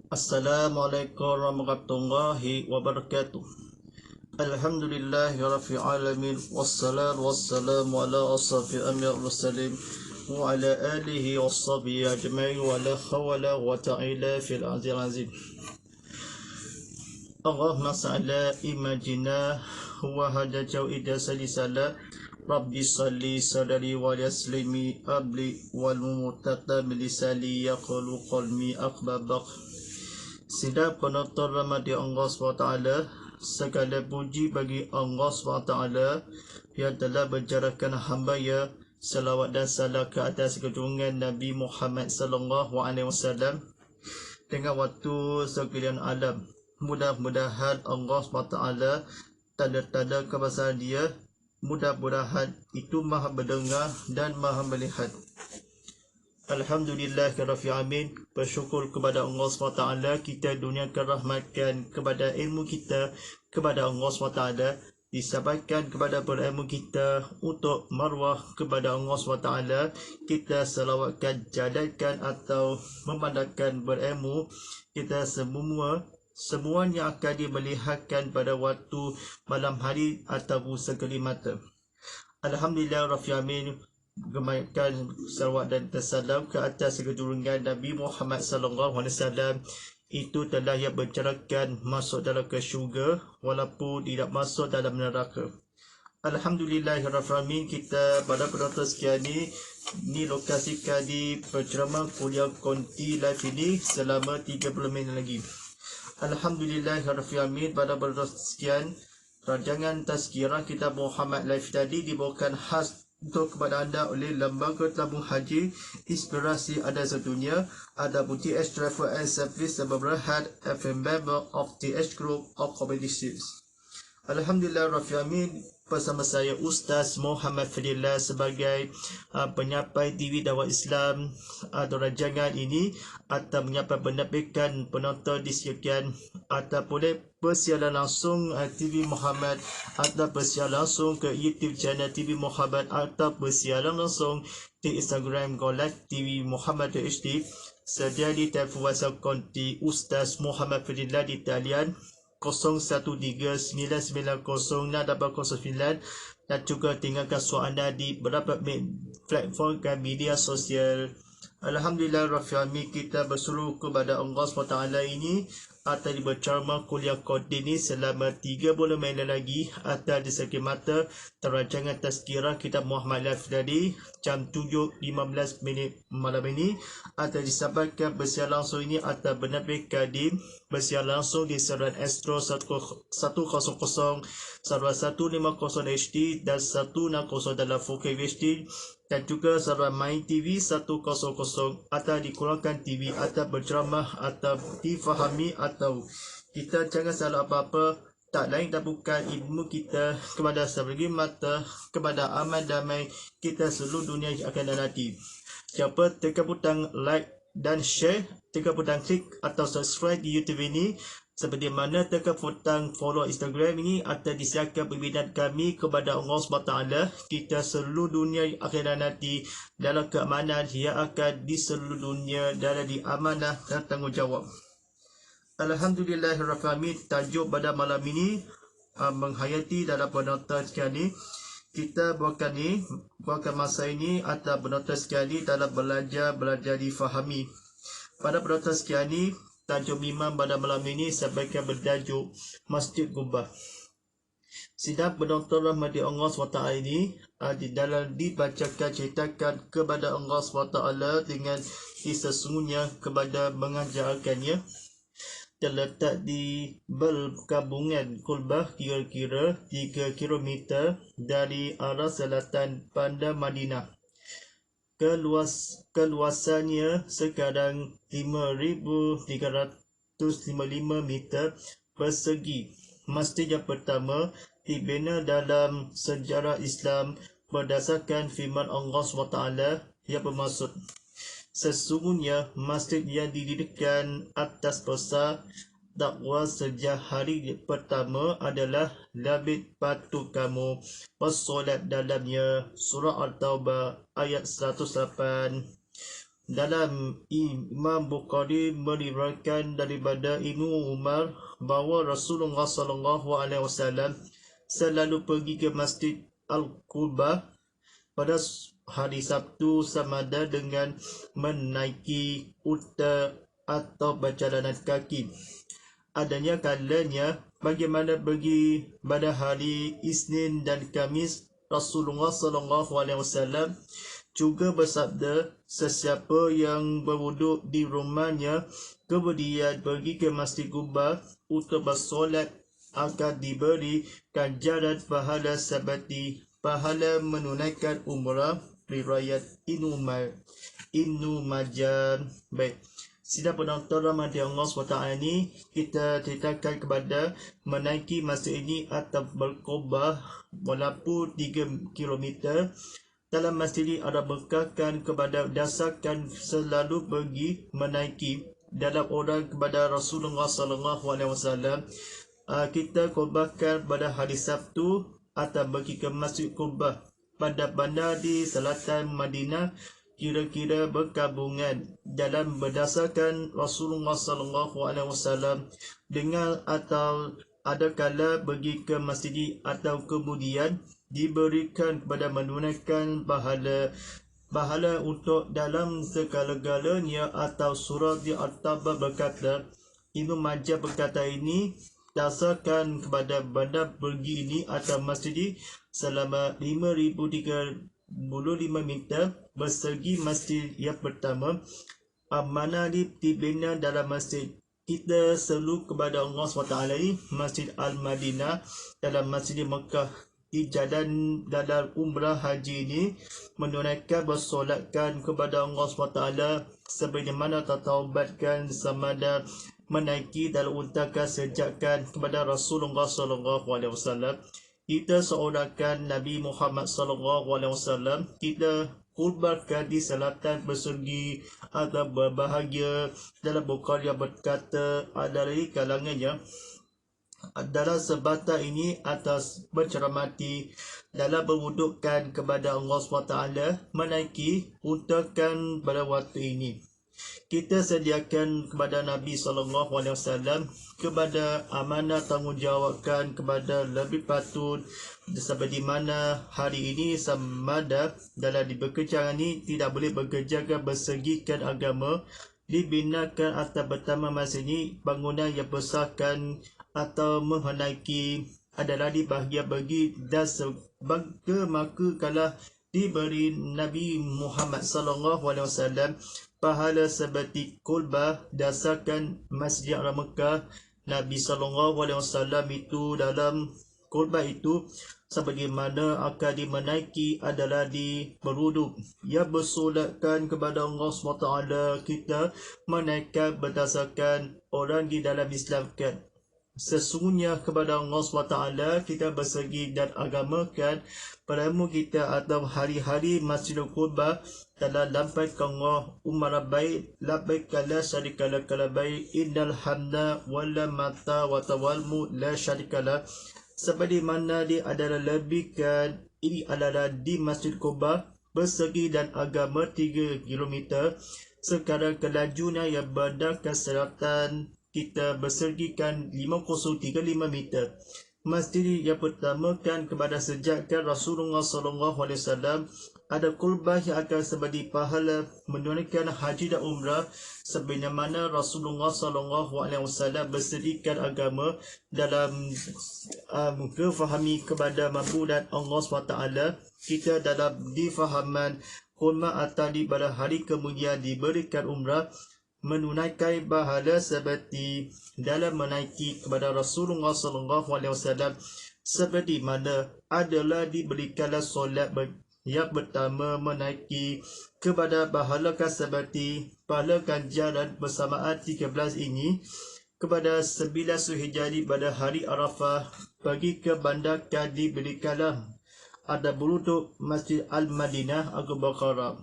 Assalamualaikum warahmatullahi wabarakatuh. Alhamdulillahi rabbil alamin, wassalatu wassalamu ala asrafil anbiya'i wal mursalin wa ala alihi washabihi ajma'in wa la hawla wa ta'ala fil azizil azim. Allahumma sa'ala imajina wa hada jawida salisala Rabbi salli sadari wa yaslimi abli wal mutata bilisali yaqulu qalmi akhbabak. Sidang penonton rahmati Allah SWT, segala puji bagi Allah SWT yang telah menjarakan hamba-Nya salawat dan salam ke atas junjungan Nabi Muhammad sallallahu alaihi wasallam dengan waktu sekalian alam. Mudah-mudahan Allah SWT tanda-tanda kebesaran Dia, mudah-mudahan itu maha mendengar dan maha melihat. Alhamdulillahirabbil alamin. Bersyukur kepada Allah SWT, kita duniakan rahmatkan kepada ilmu kita kepada Allah SWT, disampaikan kepada berilmu kita untuk marwah kepada Allah SWT. Kita selawatkan, jadikan atau memandangkan berilmu kita semuanya akan dimelihatkan pada waktu malam hari ataupun sekali mata. Alhamdulillahirabbil alamin. Gemaikan salawat dan salam ke atas kejurungan Nabi Muhammad sallallahu alaihi wasallam, itu telah yang bercerakan masuk dalam ke syurga walaupun tidak masuk dalam neraka. Alhamdulillahirabbil alamin. Kita pada penonton sekian ni lokasi kali penceramah kuliah konti live ini selama 30 minit lagi. Alhamdulillahirabbil alamin. Pada penonton sekian, rancangan tazkirah kitab Muhammad live tadi dibawakan khas untuk kepada anda oleh Lembaga Tabung Haji Inspirasi Anda Sedunia, ada TH Travel and Service sebagai head FM member of TH Group of Competitions. Alhamdulillahirabbil alamin. Bersama saya Ustaz Muhammad Fadillah sebagai penyampai TV dakwah Islam atau rancangan ini, atau menyampai penerbitkan penonton di sekian, atau boleh bersiaran langsung TV Muhammad, atau bersiaran langsung ke YouTube channel TV Muhammad, atau bersiaran langsung di Instagram Golak TV Muhammad HD. Sedia di telefon WhatsApp konti Ustaz Muhammad Fadillah di talian 0139906809, dan juga tinggalkan suara anda di beberapa platform dan media sosial. Alhamdulillahirabbil alamin. Kita bersyukur kepada Allah SWT ini atas berceramah kuliah kodi ini selama 30 minit lagi atas di segi mata rancangan tazkirah kitab Muhammad live tadi jam 7.15 malam ini, atau disampaikan bersiaran langsung ini atau penerbitkan di bersiaran langsung di saluran Astro 100 saluran 150 HD dan 160 dalam 4K HD, dan juga saluran Main TV 100 atau dikurangkan TV atau berceramah atau difahami, atau kita jangan salah apa-apa, tak lain dan bukan ilmu kita kepada sebagi mata kepada aman damai kita seluruh dunia yang akan nanti. Siapa tekan butang like dan share, tekan butang klik atau subscribe di YouTube ini, seperti mana tekan butang follow Instagram ini, atau disiarkan pembinaan kami kepada Allah SWT. Kita seluruh dunia yang akan nanti dalam keamanan yang akan di seluruh dunia dalam diamanah dan tanggungjawab. Alhamdulillahirabbil alamin. Tajuk pada malam ini menghayati dalam penonton sekali. Kita buatkan masa ini atau penonton sekali dalam belajar difahami. Pada penonton sekali, tajuk imam pada malam ini sampaikan bertajuk Masjid Quba. Sidang penonton rahmati Allah SWT ini di dalam dibacakan ceritakan kepada Allah SWT dengan sesungguhnya kepada mengajarkannya, terletak di berkabungan Quba kira-kira 3 km dari arah selatan bandar Madinah. Keluasannya sekarang 5,355 meter persegi. Masjid yang pertama dibina dalam sejarah Islam berdasarkan firman Allah SWT yang bermaksud, sesungguhnya masjid yang didirikan atas besar takwa sejak hari pertama adalah lebih patut kamu bersolat dalamnya. Surah At-Taubah ayat 108. Dalam Imam Bukhari meriwayatkan daripada Ibnu Umar bahawa Rasulullah SAW selalu pergi ke Masjid Al-Quba pada hari Sabtu samada dengan menaiki unta atau berjalanan kaki. Adanya kalanya bagaimana pergi pada hari Isnin dan Khamis, Rasulullah SAW juga bersabda, sesiapa yang berwuduk di rumahnya kemudian pergi ke Masjid Quba untuk bersolat akan diberi ganjaran pahala seperti pahala menunaikan umrah. Riwayat Ibnu Majah. Baik, sidang penonton rahmati Allah SWT ini, kita ceritakan kepada menaiki masjid ini atau berkubah walaupun 3 km. Dalam masjid ini ada berkahkan kepada dasarkan selalu pergi menaiki dalam orang kepada Rasulullah SAW. Kita korbankan pada hari Sabtu atau pergi ke Masjid Quba pada bandar di selatan Madinah, kira-kira berkabungan dalam berdasarkan Rasulullah SAW dengan atau ada kala pergi ke masjid atau kemudian diberikan kepada menunaikan pahala untuk dalam segala-galanya. Atau surah di At-Taubah berkata, Ibnu Majah berkata ini dasarkan kepada bandar pergi ini atau masjid selama 5,035 meter bersegi. Masjid yang pertama mana dibina dalam masjid kita seru kepada Allah SWT ini, Masjid Al-Madinah dalam Masjid Mekah. Di jalan dalam umrah haji ini menunaikan bersolatkan kepada Allah SWT sebagaimana tertaubatkan samada menaiki dalam untakan sejakkan kepada Rasulullah SAW. Kita seorangkan Nabi Muhammad SAW, kita kurbankan di selatan bersegi atau berbahagia. Dalam Bukhari yang berkata dari kalangannya adalah sebatas ini atas bercermati dalam berwudukkan kepada Allah SWT menaiki untakan pada waktu ini. Kita sediakan kepada Nabi SAW kepada amanah tanggungjawabkan kepada lebih patut seperti mana hari ini samada dalam bekerja ini tidak boleh bekerja bersegikan agama dibinakan atau pertama masa ini bangunan yang besarkan atau menaiki adalah dibahagia bagi dan sebagai maka kalah diberi Nabi Muhammad SAW pahala seperti Quba dasarkan Masjid Al-Mekah. Nabi SAW itu dalam Quba itu sebagaimana akan dimenaiki adalah di berwuduk yang bersolatkan kepada Allah SWT. Kita menaikkan berdasarkan orang di dalam Islam kan. Sesungguhnya kepada Allah SWT kita bersegi dan agamakan peramu kita atau hari-hari Masjidul Quba telah lampaikan Allah umar baik labbaik la syarika lak labbaik innal hamda wala mata wa tawalmu la syarika lak. Seperti mana dia adalah lebihkan ini adalah di Masjid Quba bersegi dan agama 3 km. Sekarang kelajunya yang berada ke selatan kita bersegikan 5035 meter. Masjid yang pertama kan kepada sejakkan Rasulullah SAW ada kurban yang akan seperti pahala menunaikan haji dan umrah sebagaimana Rasulullah SAW bersediakan agama dalam kefahami kepada mabudat Allah SWT. Kita dalam difahaman kurma atau di pada hari kemudian diberikan umrah menunaikan pahala seperti dalam menaiki kepada Rasulullah SAW seperti mana adalah diberikanlah solat yang pertama menaiki kepada pahala seperti pahala ganjaran bersamaan 13 ini kepada 9 Zulhijjah pada hari Arafah bagi ke bandar diberikanlah ada beruduk Masjid Al-Madinah Abu Bakar.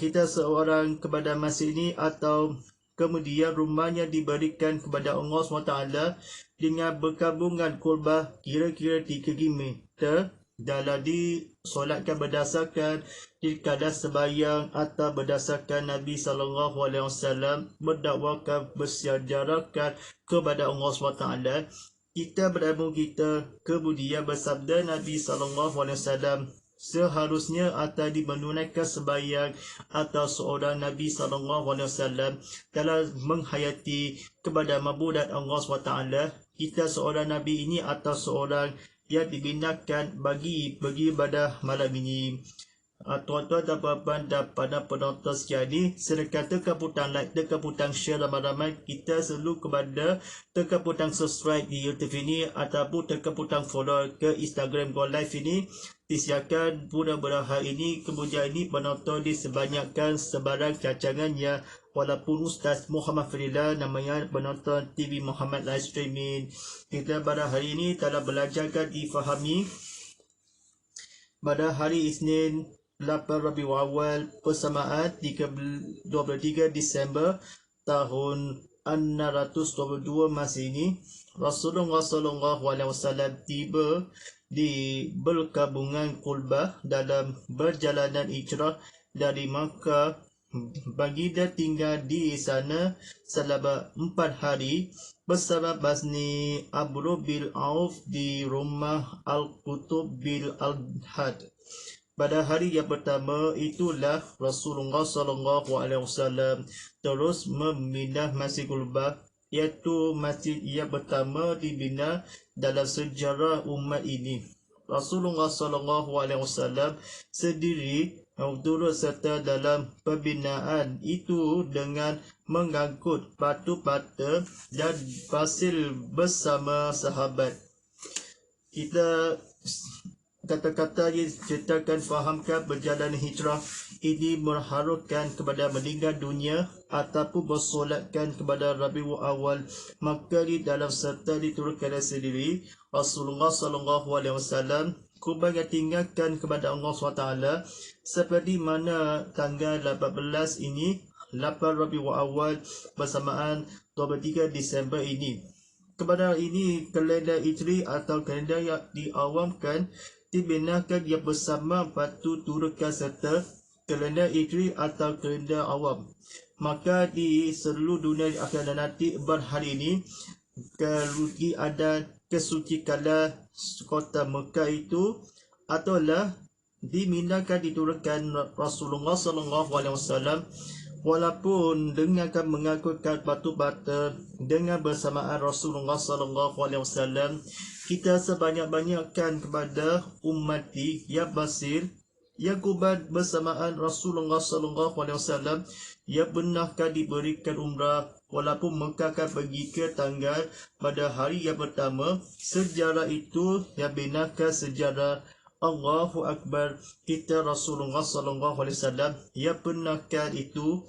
Kita seorang kepada masjid ini atau kemudian rumahnya diberikan kepada Allah SWT dengan berkabungan kurbah kira-kira 3 meter dalam disolatkan berdasarkan di kadar sembahyang atau berdasarkan Nabi SAW mendakwakan bersyajarakan kepada Allah SWT. Kita berilmu kita kemudian bersabda Nabi SAW, seharusnya atau menunaikan sembahyang atau seorang Nabi SAW dalam menghayati kepada mabudat Allah SWT. Kita seorang Nabi ini atau seorang yang dibinakan bagi pergi pada malam ini. Tuan-tuan dan puan-puan dan pada penonton sekalian ni, silakan tekan butang like, tekan butang share ramai-ramai. Kita selalu kepada tekan butang subscribe di YouTube ini ataupun tekan butang follow ke Instagram Go Live ini. Disiarkan mudah-mudahan hari ini kemudian ini penonton disebanyakkan sebarang cacangannya, walaupun Ustaz Muhammad Fadila namanya penonton TV Muhammad Live Streaming. Kita pada hari ini telah belajarkan difahami pada hari Isnin 8 Rabiul Awal persamaan 23 Disember tahun 622 Masehi, Rasulullah SAW tiba di berkabungan Kurbah dalam perjalanan hijrah dari Makkah. Baginda tinggal di sana selama 4 hari bersama Basni Amr bin Auf di rumah Al-Qutub bin Al-Had. Pada hari yang pertama itulah Rasulullah SAW terus membina Masjid Kurbah, iaitu masjid yang pertama dibina dalam sejarah umat ini. Rasulullah SAW sendiri turut serta dalam pembinaan itu dengan mengangkut batu-bata dan pasir bersama sahabat. Kita kata-kata yang ceritakan fahamkan perjalanan hijrah ini mengharuskan kepada meninggal dunia ataupun bersolatkan kepada Rabiul Awal, maka di dalam serta diturunkan sendiri Rasulullah SAW kurban yang tinggalkan kepada Allah SWT seperti mana tanggal 18 ini 8 Rabiul Awal bersamaan 23 Disember ini. Kepada ini kalender Hijri atau kalender yang diawamkan dibinakan yang bersama batu turukan serta kalender Hijri atau kalender awam. Maka di seluruh dunia akan nanti pada hari ini kerugi ada kesuci kala kota Mekah itu adalah diminakan diturunkan Rasulullah SAW, walaupun dengan akan mengangkutkan batu bata dengan bersamaan Rasulullah SAW, kita sebanyak-banyakkan kepada umat yang basir yang kurban bersamaan Rasulullah SAW yang benarkah diberikan umrah, walaupun Mekah akan pergi ke tanggal pada hari yang pertama. Sejarah itu yang benarkah sejarah Allahu Akbar kita Rasulullah SAW yang benarkah itu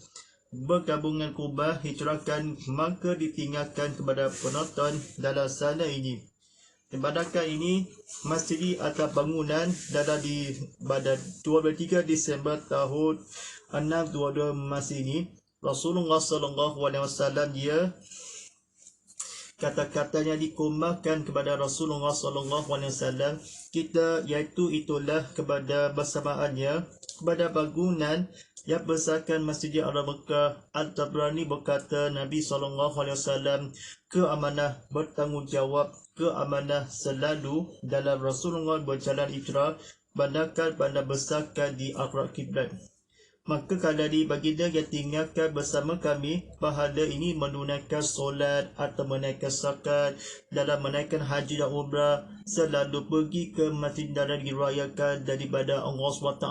bergabungan kubah hijrahkan, maka ditinggalkan kepada penonton dalam sana ini. Pada ini masjid atau bangunan dalam di pada 23 Disember tahun 622 Masehi, Rasulullah SAW dia kata-katanya dikumpulkan kepada Rasulullah SAW kita, iaitu itulah kepada bersamaannya kepada bangunan yang besarkan Masjid Al-Mekah. Al-Tabrani berkata Nabi SAW keamanah bertanggungjawab, keamanah selalu dalam Rasulullah berjalan hijrah bandar besarkan di akhirat kiblat. Maka kalau di baginda yang tinggalkan bersama kami pahala ini menunaikan solat atau menaikkan zakat, dalam menaikkan haji dan umrah, selalu pergi ke masjid dalam dirayakan daripada Allah SWT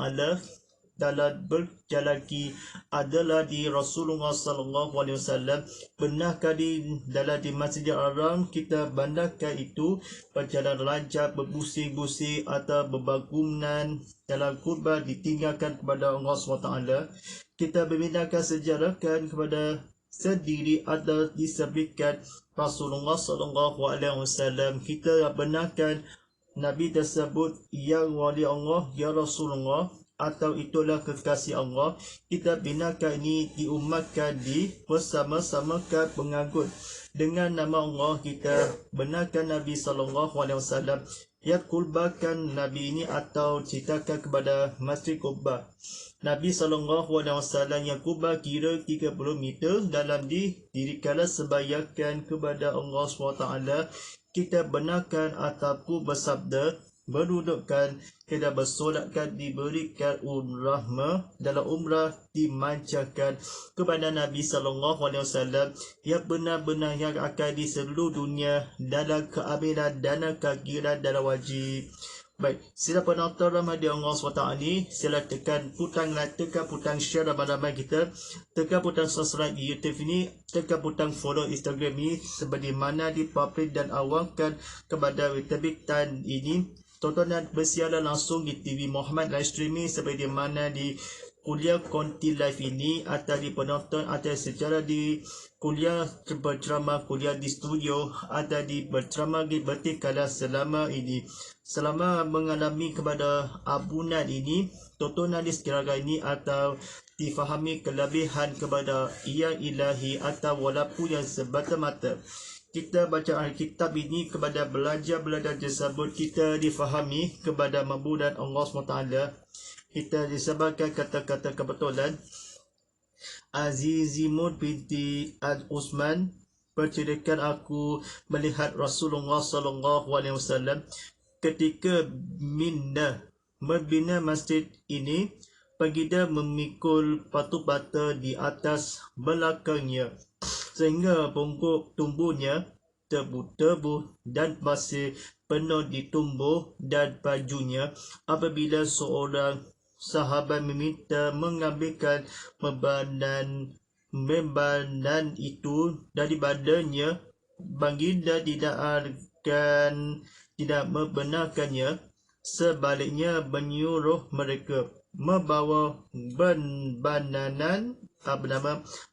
dalam berjalan ki adalah di Rasulullah SAW. Benarkah di dalam di Masjidil Haram kita bandarkan itu berjalan lancar, berbusing-busing atau berbangunan dalam kurban ditinggalkan kepada Allah SWT. Kita memindahkan sejarahkan kepada sendiri atau disebutkan Rasulullah SAW. Kita benarkan Nabi tersebut yang wali Allah, ya Rasulullah, atau itulah kekasih Allah. Kita binakan ini diumatkan di bersama-samakan pengangkut dengan nama Allah. Kita benarkan Nabi SAW yang kurbakan Nabi ini atau ceritakan kepada Masjid Quba. Nabi SAW yang Quba kira 30 meter dalam didirikanlah sembahyangkan kepada Allah SWT. Kita benarkan ataupun bersabda, berdudukkan, kita bersolatkan, diberikan umrah, dalam umrah dimancarkan kepada Nabi SAW yang benar-benar yang akan di seluruh dunia dalam keaminan dan kegiran dalam wajib. Baik, sila penonton Rahmati Allah SWT ni, sila tekan putang share ramai-ramai kita, tekan putang subscribe di YouTube ini, tekan putang follow Instagram ini, seperti mana dipublish dan awalkan kepada terbitan ini. Tontonan bersiaran langsung di TV Muhammad Live Streaming seperti mana di kuliah konti live ini atau di penonton atau secara di kuliah berceramah, kuliah di studio atau di berceramah di bertikala selama ini. Selama mengalami kepada abunan ini, tontonan di sekiranya ini atau difahami kelebihan kepada yang ilahi atau walaupun yang semata-mata. Kita baca Alkitab ini kepada belajar tersebut, kita difahami kepada mabudan Allah SWT. Kita disebutkan kata-kata kebetulan. Azizimud binti Al-Usman berceritakan, aku melihat Rasulullah SAW ketika membina masjid ini, baginda memikul batu bata di atas belakangnya sehingga punggung tubuhnya tebu-tebu dan masih penuh ditumbuh dan bajunya. Apabila seorang sahabat meminta mengambilkan membanan itu dari badannya, baginda tidak membenarkannya. Sebaliknya menyuruh mereka membawa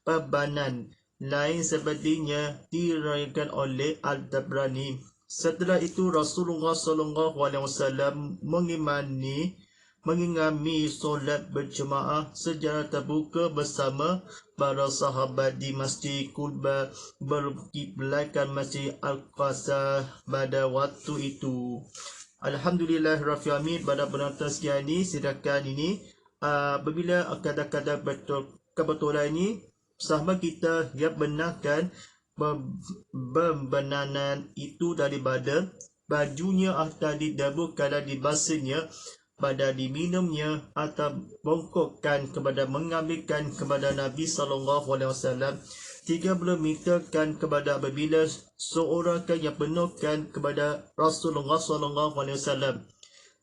perbanan lain sepertinya diriwayatkan oleh Al-Tabrani. Setelah itu Rasulullah SAW mengimami solat berjemaah secara terbuka bersama para sahabat di Masjid Quba berkiblatkan Masjid Al-Aqsa pada waktu itu. Alhamdulillah Rabbil Alamin. Pada penonton sekian ini, silakan ini apabila kadang-kadang kebetulan ini sahabat kita yang benarkan pembenanan itu daripada bajunya atau didaburkan dibasuhnya pada diminumnya atau bongkokkan kepada mengambilkan kepada Nabi SAW 30 meter kan kepada apabila seorang kan yang penuhkan kepada Rasulullah SAW.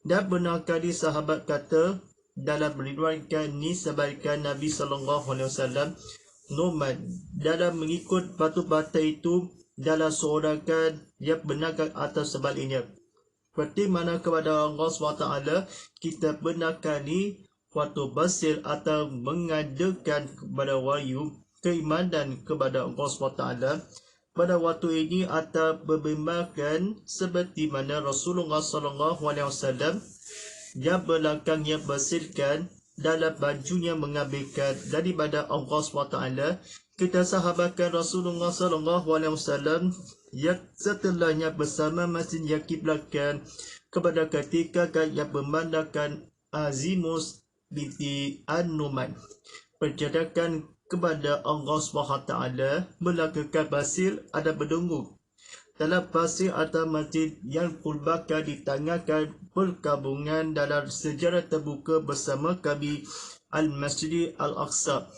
Dan benarkan di sahabat kata dalam riwayatkan ni sebalikkan Nabi SAW nomad dalam mengikut batu bata itu dalam seorang kan yang benarkan atau sebaliknya. Seperti mana kepada Allah SWT kita benarkan ni waktu basil atau mengadakan kepada wahyu keimanan kepada Allah SWT pada waktu ini atau berbimbangkan seperti mana Rasulullah SAW yang belakangnya bersihkan dalam bajunya mengambilkan daripada Allah SWT. Kita sahabatkan Rasulullah SAW yang setelahnya bersama masjid yang kiblatkan kepada ketika yang memandangkan Azimus binti An-Numan berjadakan kepada Allah SWT melakukan basil ada berdungu dalam pasir atau masjid yang kulbaka ditanyakan perkabungan dalam sejarah terbuka bersama kami Al-Masjid Al-Aqsa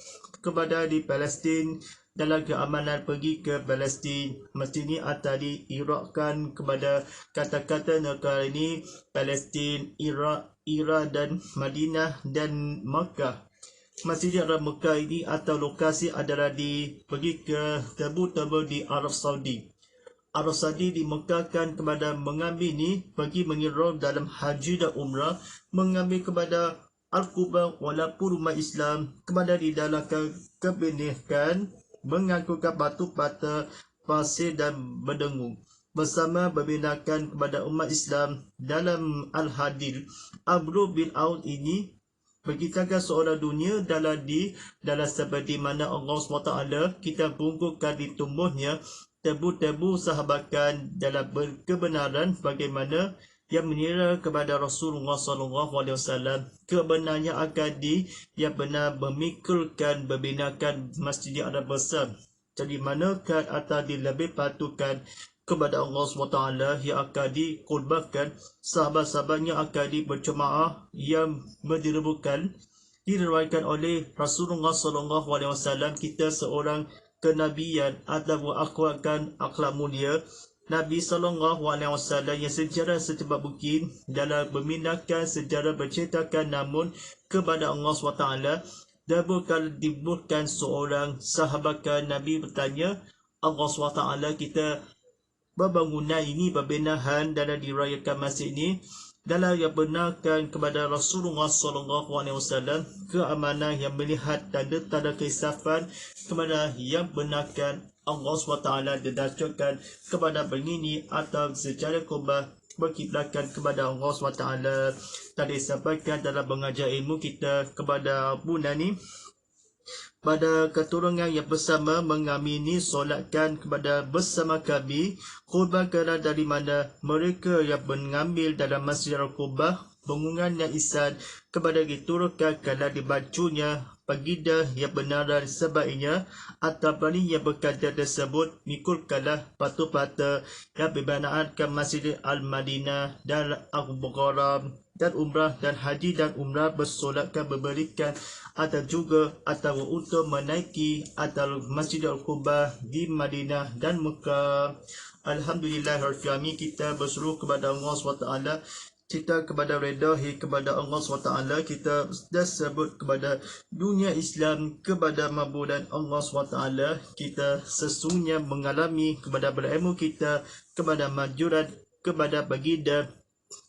kepada di Palestin dalam keamanan pergi ke Palestin. Masjid ini atau diirakkan kepada kata-kata negara ini Palestin, Iraq, Iran dan Madinah dan Makkah. Masjid Al-Makkah ini atau lokasi adalah pergi ke tebu-tebu di Arab Saudi. Arab Saudi dimekahkan kepada mengambil ni bagi mengiram dalam haji dan umrah, mengambil kepada Al-Quba walaupun umat Islam kepada di dalam kebenaran mengangkutkan batu bata, pasir dan berdengung bersama berbinakan kepada umat Islam dalam Al-Hadil. Amr bin Auf ini Berkitakan seorang dunia dalam seperti mana Allah SWT kita bungkukan ditumbuhnya tebu-tebu sahabatkan dalam kebenaran bagaimana yang mengira kepada Rasulullah SAW kebenarannya akan yang benar memikulkan membinakan Masjid Arab Besar. Jadi manakah atau dilebih patukan kepada Allah SWT yang akan dikorbankan, sahabat-sahabatnya akan berjemaah yang berdirebukan. Diriwayatkan oleh Rasulullah SAW kita seorang kenabian atau akhlak mulia. Nabi SAW yang sejarah secepat mungkin dalam memindahkan sejarah berceritakan namun kepada Allah SWT. Dan bukan dibuatkan seorang sahabat Nabi bertanya, Allah SWT kita berbangunan ini berbinahan dalam dirayakan masjid ini dalam yang benarkan kepada Rasulullah SAW keamanan yang melihat tanda-tanda keisafan kepada yang benarkan Allah SWT didasarkan kepada begini atau secara kubah berkiblatkan kepada Allah SWT. Tadi sampaikan dalam mengajar ilmu kita kepada bulan ini pada keturunan yang bersama mengamini solatkan kepada bersama kami kurban kerana dari mana mereka yang mengambil dalam Masjid Al-Qubah bangunan yang ihsan kepada diturunkan kalau dibacunya pagidah yang benaran sebabnya atau bani yang berkata tersebut mikulkanlah patu-pata yang berbenaan ke Masjid Al-Madinah dan Al-Bukhara dan umrah dan haji dan umrah bersolatkan memberikan atau juga atau untuk menaiki atau Masjid Al-Qubah di Madinah dan Mekah. Alhamdulillah kita berseru kepada Allah SWT, kita kepada redahi kepada Allah SWT, kita dah sebut kepada dunia Islam kepada mabudan Allah SWT. Kita sesungguhnya mengalami kepada berilmu kita kepada majuran kepada baginda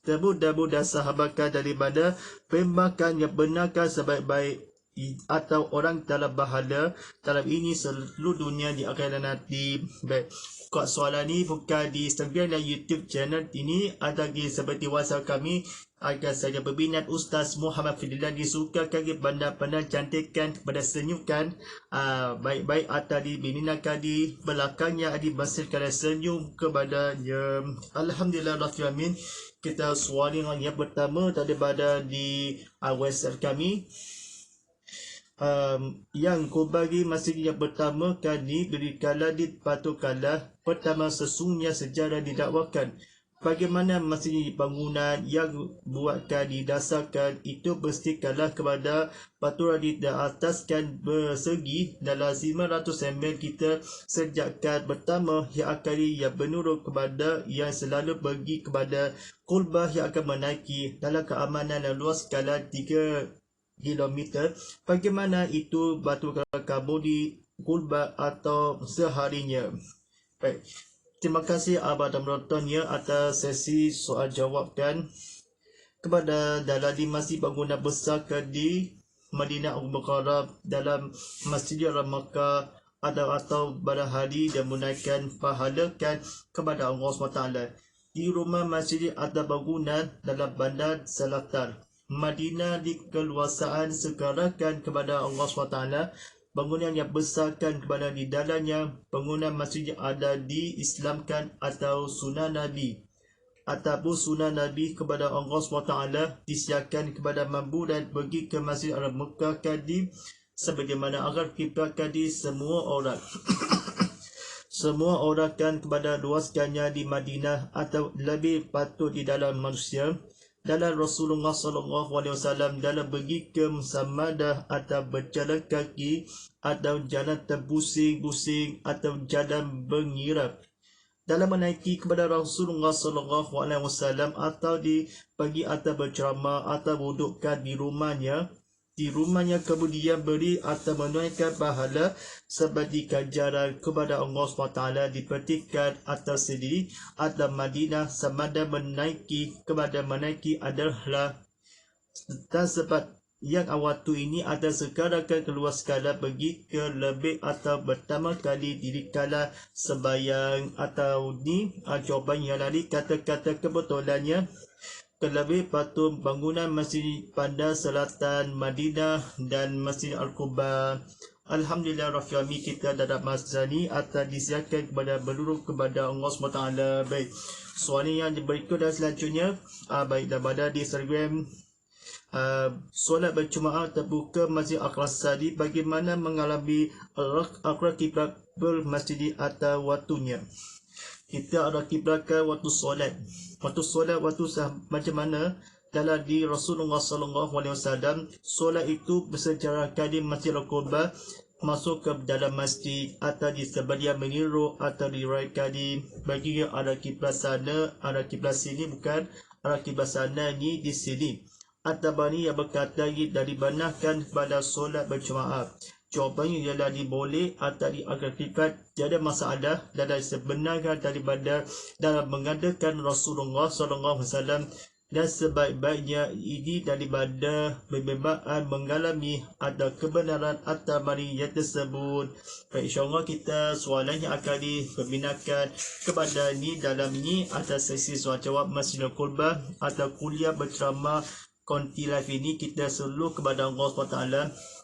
tebu-tebu dan sahabat daripada pembakan yang benarkan sebaik-baik atau orang dalam bahala dalam ini seluruh dunia di akhirat nanti. Baik, kuat soalan ni bukan di Instagram dan YouTube channel ini, ada di seperti WhatsApp kami. Agar saja berminat Ustaz Muhammad Fidillah disukakan pandang-pandang cantikkan kepada senyumkan baik-baik atau dibinakan di belakangnya dimasirkan senyum kepadanya. Alhamdulillah Rabbil Alamin. Kita soalan yang pertama daripada di website kami. Yang ku bagi masjid yang pertama kali berikala dipatukanlah pertama sesungguhnya sejarah didakwakan bagaimana masjid bangunan yang buatkan didasarkan itu bersihkanlah kepada baturan di ataskan bersegi dalam 500 ml kita sejakkan pertama yang akan yang menurut kepada yang selalu pergi kepada kurbah yang akan menaiki dalam keamanan dan luas skala 3 kilometer. Bagaimana itu batu kamu di kurbah atau seharinya. Baik. Terima kasih abang dan menontonnya atas sesi soal jawab dan kepada dalam di masjid bangunan besar di Madinah Al-Bukhara dalam Masjid Al-Makkah atau pada hari dan menaikkan pahalakan kepada Allah SWT di rumah masjid atau bangunan dalam bandar Selatan Madinah di keluasaan sekarangkan kepada Allah SWT bangunan yang besarkan kepada di dalamnya bangunan masjid yang ada diislamkan atau sunnah Nabi ataupun sunnah Nabi kepada Allah SWT disiarkan kepada mampu dan pergi ke Masjid Al-Mekah kadi sebagaimana agar kiblat kadi semua orang semua orang kan kepada luaskannya di Madinah atau lebih patut di dalam manusia dalam Rasulullah SAW dalam pergi ke Musamadah atau berjalan kaki atau jalan terpusing-pusing atau jalan bengirap dalam menaiki kepada Rasulullah SAW atau di pagi atau berceramah atau dudukkan di rumahnya kemudian beri atau menunaikan pahala seperti ganjaran kepada Allah SWT diperhatikan atau sendiri atau Madinah semada menaiki adalah dan sebab yang waktu ini ada sekarang keluar skala pergi ke lebih atau pertama kali dikala sembahyang atau ni jawapan yang lain kata-kata kebetulannya Kelebih patung bangunan Masjid Bandar Selatan Madinah dan Masjid Al-Quba. Alhamdulillah Rabbil Alamin, kita dapat masa ni atas disiarkan kepada berluru kepada Allah SWT. Baik, soalan yang berikut dan selanjutnya baik daripada di Instagram. Solat berjemaah terbuka Masjid Al-Qasadi, bagaimana mengalami akhlak kiblat bermasjid atau waktunya? Kita ada kiblatkan waktu solat. Waktu solat, macam mana? Dalam di Rasulullah SAW, solat itu bersejarakan di Masjid Al-Quba, masuk ke dalam masjid atau di sebahagian meniru atau diriwayatkan di bagi yang ada kiblat sana, ada kiblat sini, bukan ada kiblat sana ni di sini. At-Tabari yang berkata dibenarkan kepada solat berjemaah. Jawapannya ialah diboleh atau diagakkan, tiada masalah dan sebenarnya daripada dalam mengadakan Rasulullah SAW, dan sebaik-baiknya ini daripada berbebaan mengalami ada kebenaran At-Tabari yang tersebut. Baik, insyaAllah kita soalan yang akan diperminakan kepada ni dalam ni atas sesi soal jawab Masjid Al-Quba atau kuliah berceramah Konti Live ini. Kita selalu kepada Allah SWT,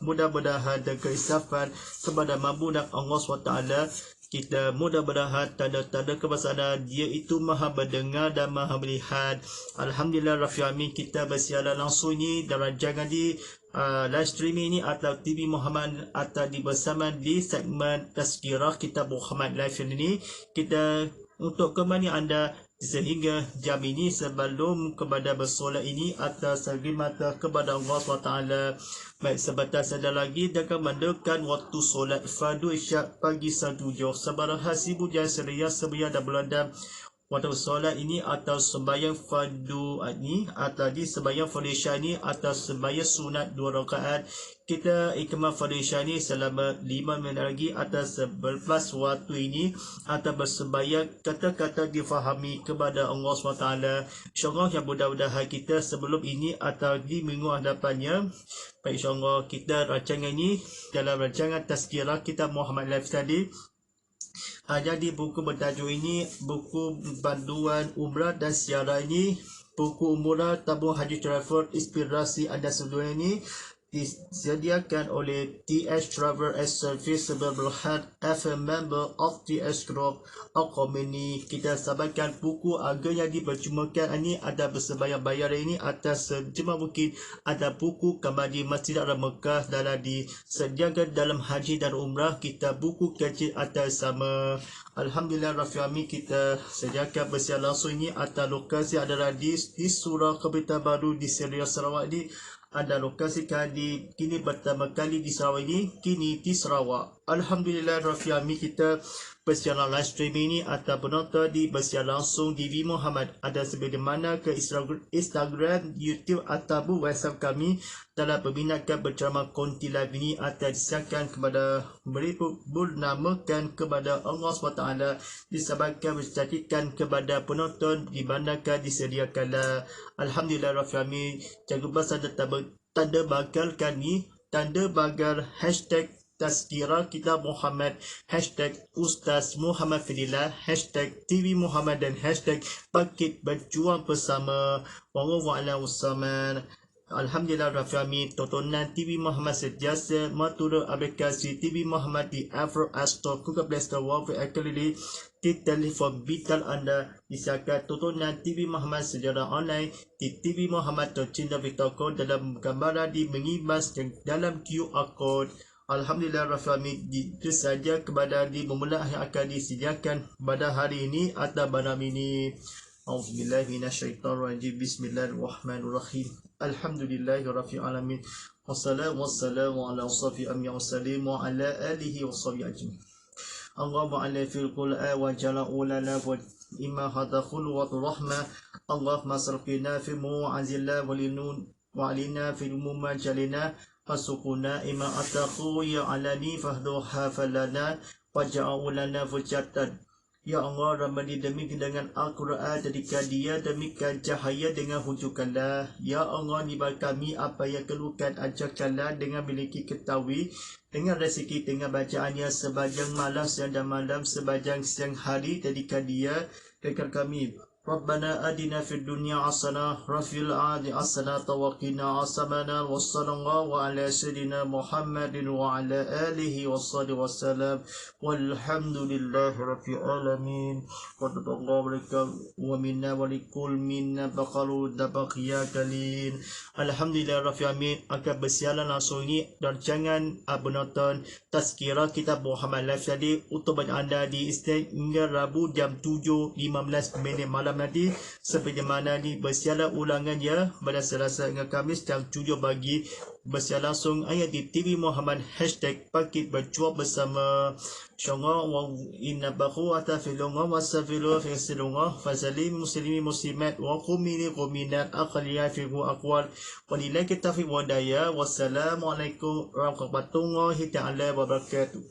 mudah-mudahan dan keinsafan kepada mampu dan Allah SWT. Kita mudah-mudahan tanda-tanda kebesaran Dia itu maha mendengar dan maha melihat. Alhamdulillah Rabbil Alamin, kita bersiaran langsung ini dan jangan di live streaming ini atau TV Muhammad atau di bersama di segmen Tazkirah Kitab Muhammad Live ini. Kita untuk kembali anda sehingga jam ini sebelum kepada bersolat ini atas mata kepada Allah SWT. Baik, sebentar saja lagi akan mendekat waktu solat fardu isyak pagi 1 Johor. Sebarang hasibu jangan seria seberia dan berlandam waktu solat ini atau sembahyang fardu ini atau di sembahyang fardu isyak ini atau sembahyang sunat 2 rakaat. Kita ikmah fardu isyak ini selama 5 minit lagi atau selepas waktu ini atau bersembahyang kata-kata difahami kepada Allah SWT. InsyaAllah yang mudah-mudahan kita sebelum ini atau di minggu hadapannya. Baik, insyaAllah kita rancangan ini dalam rancangan Tazkirah Kitab Muhammad Live tadi. Jadi buku bertajuk ini buku panduan umrah dan siaran ini, buku umrah tabung haji travel inspirasi anda sebelum ini disediakan oleh TS Travel and Service Berhad FM member of TS Group Al-Qamini. Kita sampaikan buku harga yang diperjumakan ini ada bersebayang bayar ini atas sejumlah mungkin. Ada buku kembali Masjid Al-Mekah dalam disediakan dalam haji dan umrah. Kita buku kecil atas sama. Alhamdulillah Rabbil Alamin, kita sediakan bersiar langsung ini atas lokasi adalah di Surau Kebetulan Baru di Serius Sarawak ini. Ada lokasi kali kini pertama kali di Sarawak ini, kini di Sarawak. Alhamdulillah Rabbil Alamin, kita bersiaran live streaming ini atau penonton di bersiaran langsung di V Muhammad. Ada sebagaimana ke Instagram, YouTube atau WhatsApp kami dalam peminatkan berceramah Konti Live ini atau disiarkan kepada bernamakan kepada Allah SWT, disebabkan bercatikan kepada penonton dibandakan disediakanlah. Alhamdulillah Rabbil Alamin, jaga besar tanda bakal kami, tanda bagar hashtag Tazkirah Kitab Muhammad, hashtag Ustaz Muhammad Fidillah, hashtag TV Muhammad dan hashtag Pakit Berjuang Bersama. Wallahu a'lam bishawab. Alhamdulillah Rabbil Alamin, tontonan TV Muhammad sentiasa menturut aplikasi TV Muhammad di Apple App Store, Google Play Store, Huawei Akili di telefon vital anda. Disiarkan tontonan TV Muhammad secara online di TV Muhammad Cinta Victor Code dalam gambaran di mengibas dalam QR Code. Alhamdulillah Rabbil Alamin, itu saja kepada di pemula yang akan disediakan pada hari ini atau malam ini. Auzubillahi minasyaitonirrajim. Bismillahirrahmanirrahim. Alhamdulillahirabbil alamin. Wassalamu ala asrofil anbiya'i wassalim wa ala alihi washabihi ajmain. Allahumma ala fil qur'an wa jala'u lana wa imma hadakhul wa rahmah. Allahumma sarfina fi mu'azillah wa linun wa alina fil mumajalina fasukuna ima ataku ya alani fahduha falana waja'u lana fujatan. Ya Allah, Ramadhi demikian dengan Al-Quran, jadikan dia demikian cahaya dengan hujukkanlah. Ya Allah, nibar kami apa yang keluhkan, ajarkanlah dengan memiliki ketahui, dengan rezeki, dengan bacaannya sebagian malam, siang dan malam, sebagian siang hari, jadikan dia dekat kami ربنا آتنا في الدنيا حسنة وفي الآخرة حسنة وقنا عذاب النار وصلى الله على سيدنا محمد وعلى آله وصحبه وسلم والحمد لله رب العالمين قد الله ولكم ومنا ولكل منا بقالوا دبقيا كلين Alhamdulillah Rabbil Alamin. Akan bersiaran langsung ini dan jangan penonton tazkirah kitab Muhammad Live tadi untuk banyak anda di Islam hingga Rabu jam 7.15 malam nanti sebagaimana ni bersiaran ulangannya pada Selasa hingga Khamis jam 7 pagi bersiaran langsung ayat di TV Muhammad #Pakit Berjuang Bersama Syonga wa inna bahu atafilunga wa safilunga fisilunga fasalim muslimi muslimat wa qumini quminat akhliya fiqhu aqwal walillahi taufiq wa daya wassalamualaikum warahmatullahi ta'ala wabarakatuh.